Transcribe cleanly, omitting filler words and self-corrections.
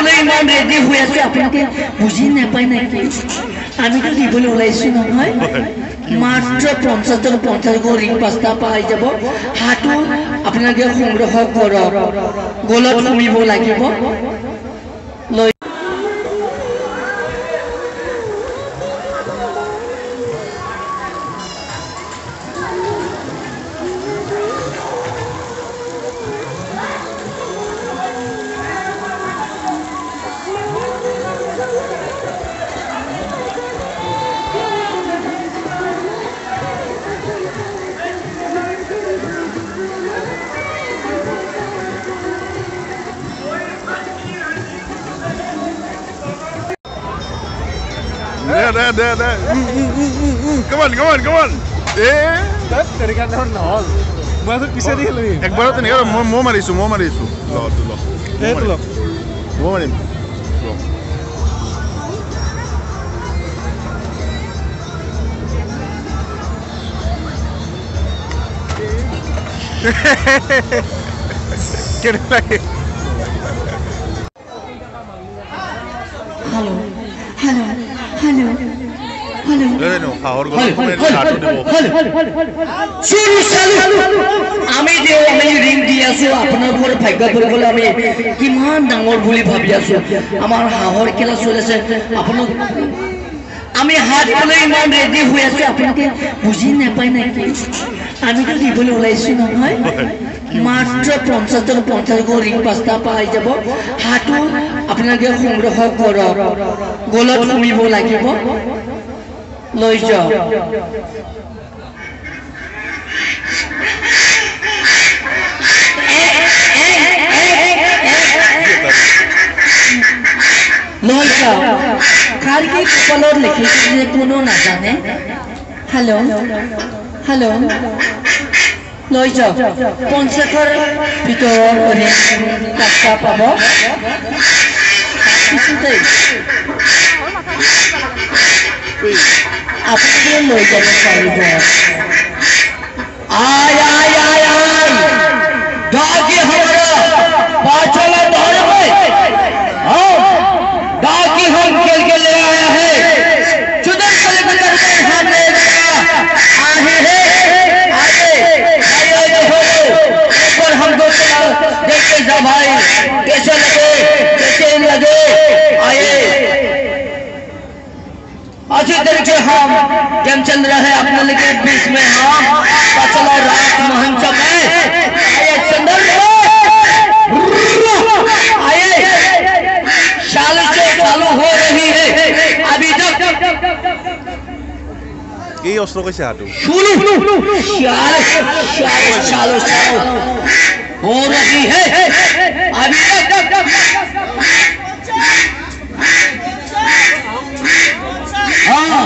দিবলৈ ইমান ৰেডি হৈ আছে আপোনালোকে বুজি নাপায় নেকি আমিতো দিবলৈ ওলাইছো নহয় মাত্ৰ 50 ৰিং পাঁচটা পাই যাব হাতো আপোনালোকে সংগ্ৰহ কৰক গলত সুমিব লাগিব লৈ There. Come on. Dari kan nol. Masuk bisa dia lagi. Ekbar tu ni kan mau marisu. Loh. Itu loh. Mau marim. Loh. Kena lagi. Halo. No, power go. আমি ৰিং দি আছো আপোনাৰ ঘৰ ভাগ্য কৰিবলৈ আমি কিমান ডাঙৰ বুলি ভাবি আছো আমাৰ হাঁহৰ খেলা চলিছে আপোনাক আমি হাত লৈ ইমান ৰেডি হৈ আছো আপোনালোকে বুজি নাপায় নেকি আমিতো দিবলৈ ওলাইছো নহয় মাত্ৰ 50 ৰিং পাঁচটা পাই যাব হাতো আপোনালোকে সংগ্ৰহ কৰক গলত সুমিব লাগিব লৈ যাওক লৈ যাওক কাৰ্গি কপালত লিখিছে যে কোনো নাজানে হেল্ল' লৈ যাওক 50ৰ ভিতৰত পাঁচটা পাব আপোনালোকে লৈ যাব পাৰিব আয় ডাকি हमारा पाछला दौड़ में डाकी हम खेल के ले आया है चुदर कलेक्टर में हाथे आहे ऊपर हमको देखते जा भाई कैसे लगे आए अच्छी तरीके हम गेम चल रहा है अपने लेके बीच में हम चलो रात महोत्सव में आए चंदन आए साल से चालू हो रही है अभी तक ये अस्त्र कैसे हाथों चालो हो रही है अभी तक हाँ